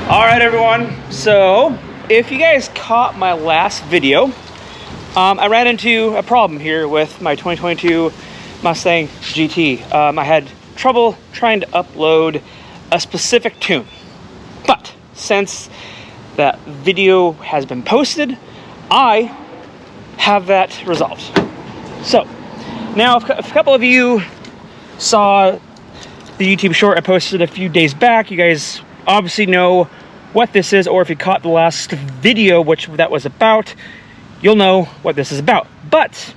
All right, everyone. So if you guys caught my last video, I ran into a problem here with my 2022 Mustang GT. I had trouble trying to upload a specific tune, but since that video has been posted, I have that resolved. So now if a couple of you saw the YouTube short I posted a few days back, you guys obviously know what this is, or if you caught the last video, which that was about, you'll know what this is about. But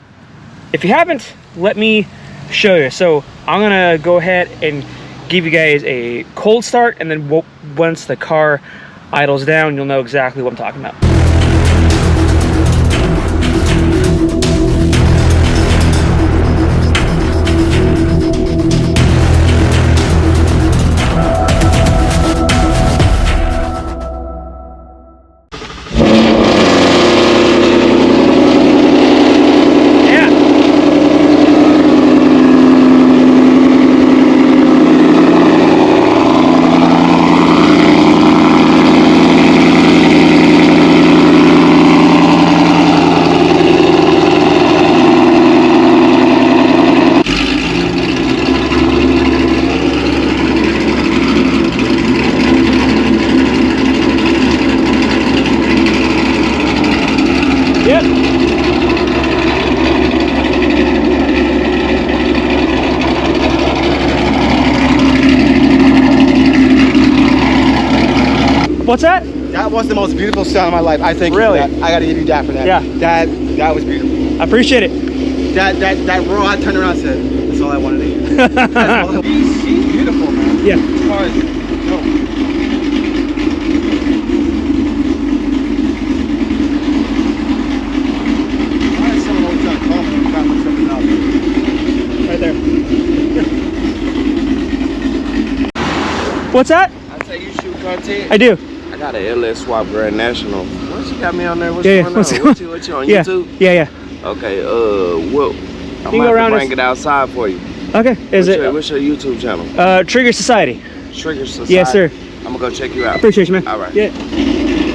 if you haven't, let me show you. So I'm gonna go ahead and give you guys a cold start, and then once the car idles down, you'll know exactly what I'm talking about. What's that? That was the most beautiful sound of my life. I think. Really? I gotta give you that for that. Yeah. That was beautiful. I appreciate it. That roar, I turned around and said, that's all I wanted to hear. She's beautiful, man. Yeah. This car is dope. I had someone always trying to call me and try to put something out. Right there. What's that? I say you shoot content. I do. I got an LS Swap Grand National. What you got me on there? What's Yeah, going what's on? going- What you on Yeah. YouTube? Yeah. Okay. What? I'm go gonna around bring us- it outside for you. Okay. Is What's your YouTube channel? it Trigger Society? Trigger Society. Yes, sir. I'm gonna go check you out. Appreciate you, man. All right. Yeah.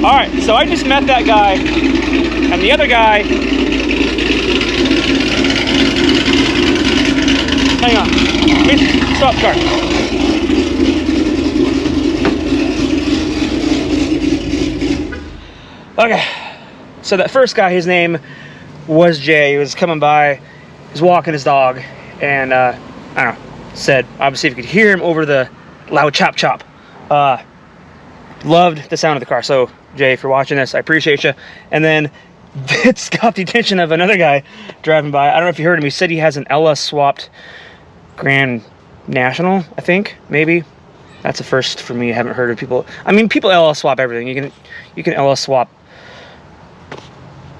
All right. So I just met that guy, and the other guy. Hang on. Please stop, car. Okay. So that first guy, his name was Jay. He was coming by. He was walking his dog, and I don't know. Said obviously if you could hear him over the loud chop chop. Loved the sound of the car. So Jay, if you're watching this, I appreciate you. And then it's got the attention of another guy driving by. I don't know if you heard him. He said he has an LS swapped Grand National, I think, maybe. That's a first for me. I haven't heard of people. I mean, people LS swap everything. You can LS swap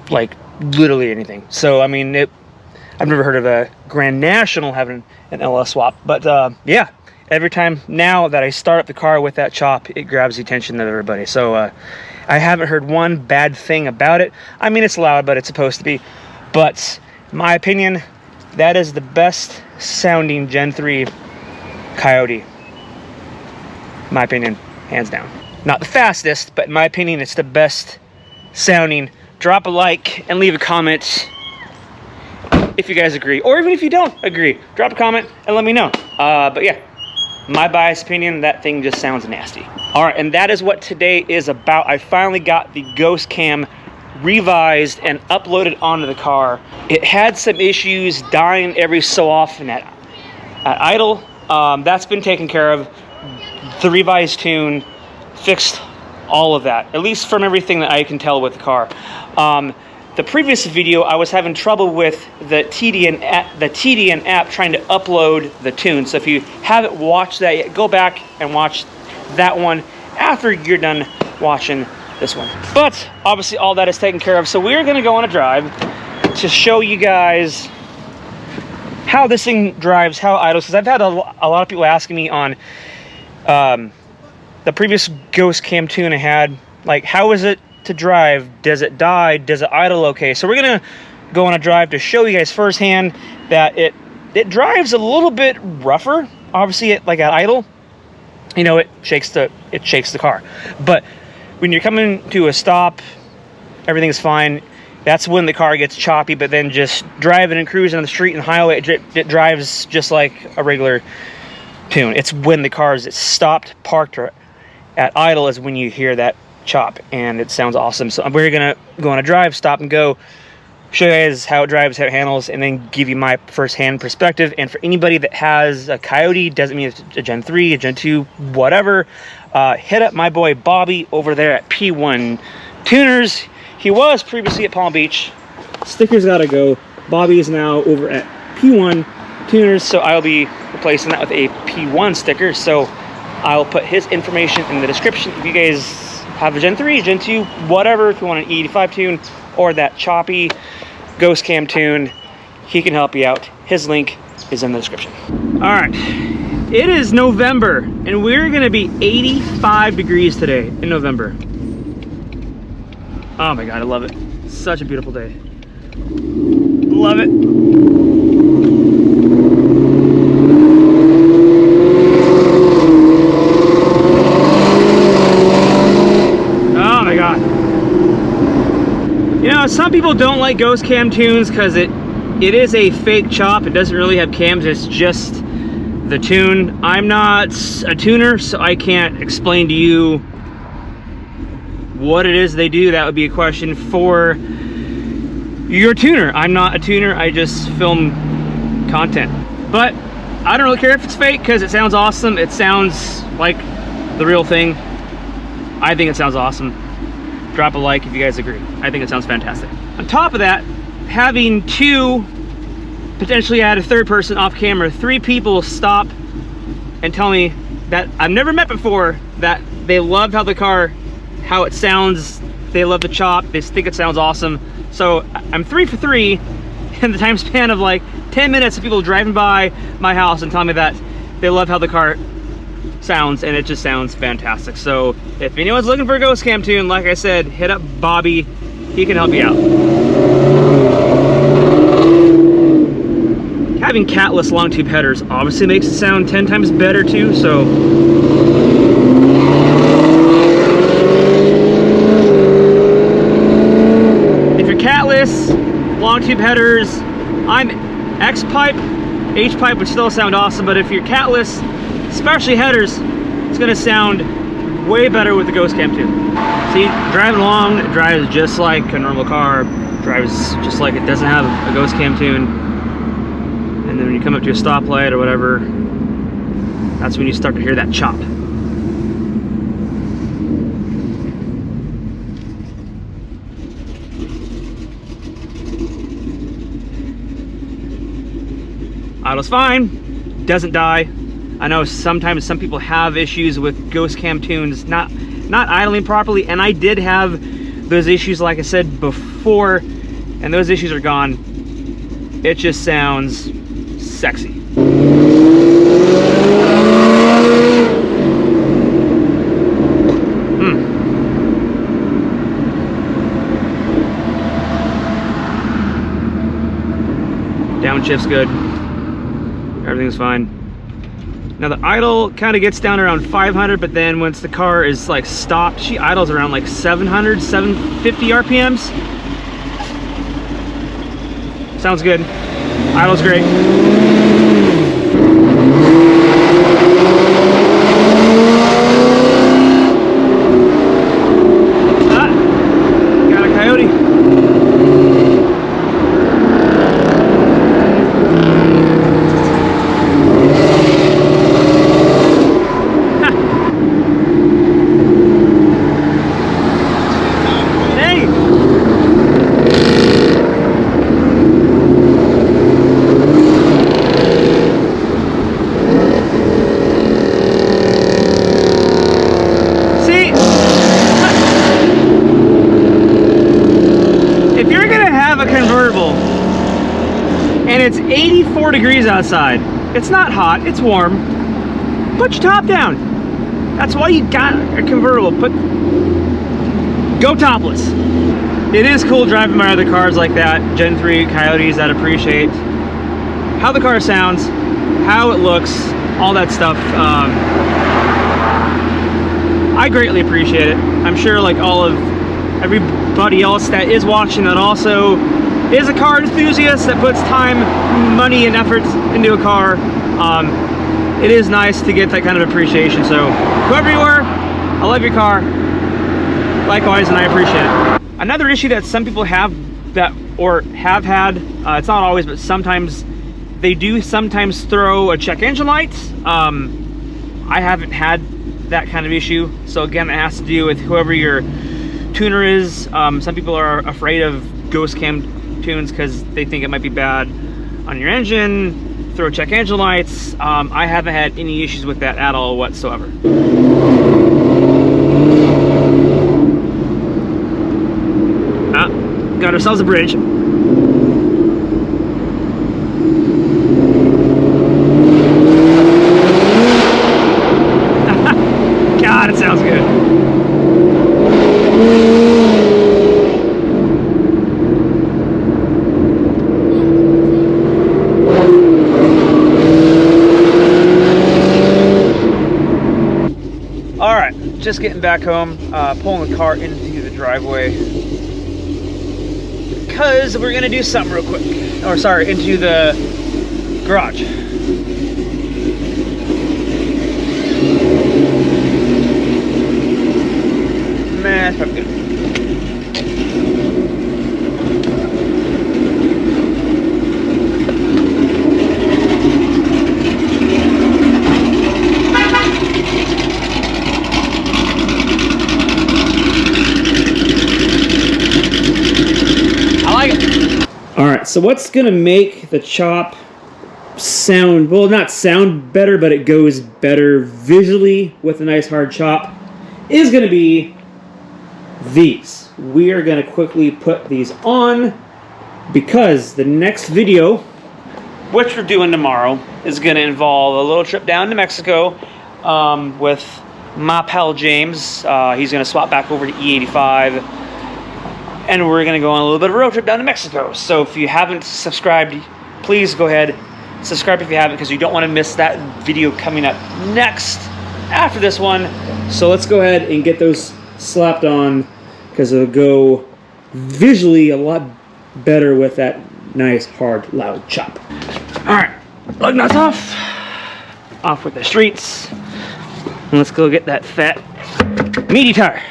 like literally anything. So I mean, I've never heard of a Grand National having an LS swap, but yeah, every time now that I start up the car with that chop, it grabs the attention of everybody. So I haven't heard one bad thing about it. I mean, it's loud, but it's supposed to be. But in my opinion, that is the best sounding Gen 3 Coyote. In my opinion, hands down. Not the fastest, but in my opinion, it's the best sounding. Drop a like and leave a comment if you guys agree, or even if you don't agree, drop a comment and let me know. But yeah, my biased opinion, that thing just sounds nasty. All right, and that is what today is about. I finally got the Ghost Cam revised and uploaded onto the car. It had some issues dying every so often at idle. That's been taken care of. The revised tune fixed all of that, at least from everything that I can tell with the car. The previous video, I was having trouble with the TDN app trying to upload the tune. So if you haven't watched that yet, go back and watch that one after you're done watching this one. But obviously all that is taken care of. So we're gonna go on a drive to show you guys how this thing drives, how it idles. Because I've had a lot of people asking me on the previous Ghost Cam tune I had, like, how is it to drive? Does it die? Does it idle okay? So we're gonna go on a drive to show you guys firsthand that it drives a little bit rougher, obviously, like at idle. you know, it shakes the car. But when you're coming to a stop, everything's fine. That's when the car gets choppy. But then just driving and cruising on the street and highway, it drives just like a regular tune. It's when the car is stopped, parked, or at idle is when you hear that chop, and it sounds awesome. So we're gonna go on a drive, stop and go, show you guys how it drives, how it handles, and then give you my first-hand perspective. And for anybody that has a Coyote, doesn't mean it's a Gen 3, a Gen 2, whatever, hit up my boy Bobby over there at P1 Tuners. He was previously at Palm Beach. Stickers gotta go. Bobby is now over at P1 Tuners, so I'll be replacing that with a P1 sticker. So I'll put his information in the description. If you guys have a Gen 3, Gen 2, whatever, if you want an E85 tune or that choppy ghost cam tune, he can help you out. His link is in the description. All right, it is November, and we're gonna be 85 degrees today in November. Oh my God, I love it. Such a beautiful day. Love it. Oh my God. You know, some people don't like ghost cam tunes because it is a fake chop. It doesn't really have cams, it's just the tune. I'm not a tuner, so I can't explain to you what it is they do. That would be a question for your tuner. I'm not a tuner, I just film content. But I don't really care if it's fake because it sounds awesome. It sounds like the real thing. I think it sounds awesome. Drop a like if you guys agree. I think it sounds fantastic. On top of that, having two, potentially add a third person off camera, 3 people stop and tell me that I've never met before, that they love how the car, how it sounds, they love the chop, they think it sounds awesome. So I'm 3 for 3 in the time span of like 10 minutes of people driving by my house and telling me that they love how the car sounds, and it just sounds fantastic. So if anyone's looking for a ghost cam tune, like I said, hit up Bobby. He can help you out. Having catless long tube headers obviously makes it sound 10 times better too, so if you're catless, long tube headers, I'm X-pipe, H-pipe would still sound awesome, but if you're catless, especially headers, it's gonna sound way better with the ghost cam tune. See, driving along, it drives just like a normal car, drives just like it doesn't have a ghost cam tune. And then when you come up to a stoplight or whatever, that's when you start to hear that chop. Idle's fine, doesn't die. I know sometimes some people have issues with ghost cam tunes not idling properly, and I did have those issues, like I said before, and those issues are gone. It just sounds sexy. Downshift's good. Everything's fine. Now the idle kind of gets down around 500, but then once the car is like stopped, she idles around like 700, 750 RPMs. Sounds good. Idle's great. Got a Coyote. And it's 84 degrees outside. It's not hot, it's warm. Put your top down. That's why you got a convertible. Go topless. It is cool driving my other cars like that, Gen 3 Coyotes that appreciate how the car sounds, how it looks, all that stuff. I greatly appreciate it. I'm sure like all of everybody else that is watching that also is a car enthusiast that puts time, money, and effort into a car. It is nice to get that kind of appreciation. So whoever you are, I love your car. Likewise, and I appreciate it. Another issue that some people have that or have had, it's not always, but sometimes they do sometimes throw a check engine light. I haven't had that kind of issue. So again, it has to do with whoever your tuner is. Some people are afraid of ghost cam tunes because they think it might be bad on your engine. Throw check engine lights. I haven't had any issues with that at all whatsoever. Got ourselves a bridge. God, it sounds good. All right, just getting back home, pulling the car into the driveway because we're gonna do something real quick. Or sorry, into the garage. Man, that's probably good. Alright, so what's going to make the chop sound, well, not sound better, but it goes better visually with a nice hard chop, is going to be these. We are going to quickly put these on because the next video, which we're doing tomorrow, is going to involve a little trip down to Mexico with my pal James. He's going to swap back over to E85. And we're going to go on a little bit of a road trip down to Mexico. So if you haven't subscribed, please go ahead, subscribe if you haven't, because you don't want to miss that video coming up next after this one. So let's go ahead and get those slapped on, because it'll go visually a lot better with that nice, hard, loud chop. All right, lug nuts off. Off with the streets. And let's go get that fat, meaty tire.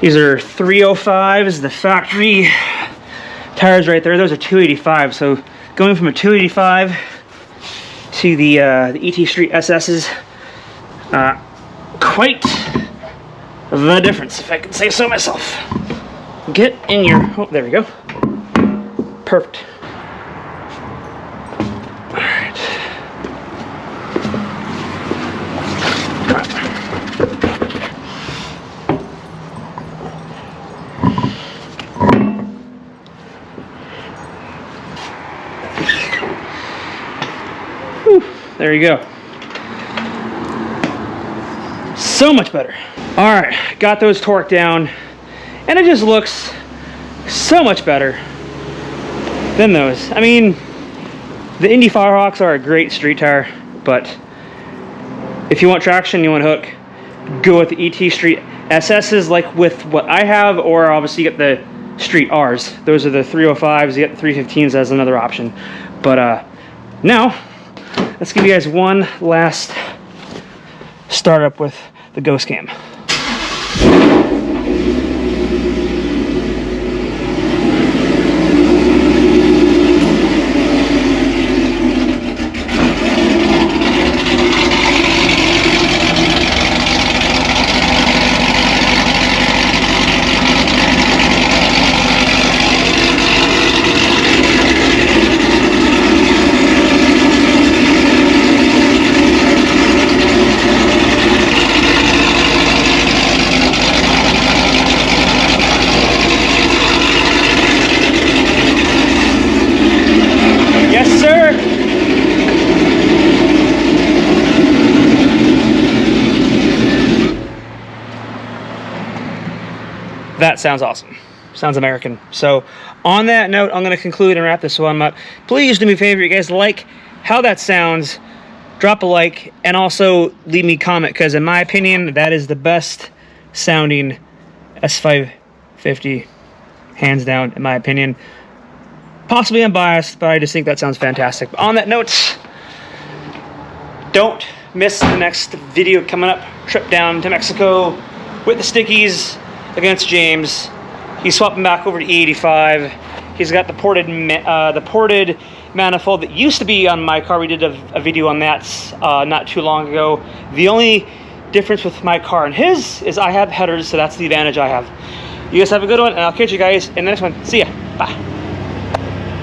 These are 305s, the factory tires right there. Those are 285. So going from a 285 to the ET Street SS's, quite the difference, if I can say so myself. Get in your, oh, there we go. Perfect. All right. There you go. So much better. All right, got those torqued down, and it just looks so much better than those. I mean, the Indy Firehawks are a great street tire, but if you want traction, you want hook, go with the ET Street SS's, like with what I have, or obviously you get the Street R's. Those are the 305s. You get the 315s as another option. But now, let's give you guys one last startup with the Ghost Cam. That sounds awesome. Sounds American. So on that note, I'm going to conclude and wrap this one up. Please do me a favor, you guys like how that sounds, drop a like, and also leave me a comment, because in my opinion, that is the best sounding S550, hands down, in my opinion. Possibly unbiased, but I just think that sounds fantastic. But on that note, don't miss the next video coming up. Trip down to Mexico with the Stickies against James. He's swapping back over to E85. He's got the ported manifold that used to be on my car. We did a video on that not too long ago. The only difference with my car and his is I have headers, so that's the advantage I have. You guys have a good one, and I'll catch you guys in the next one. See ya. Bye.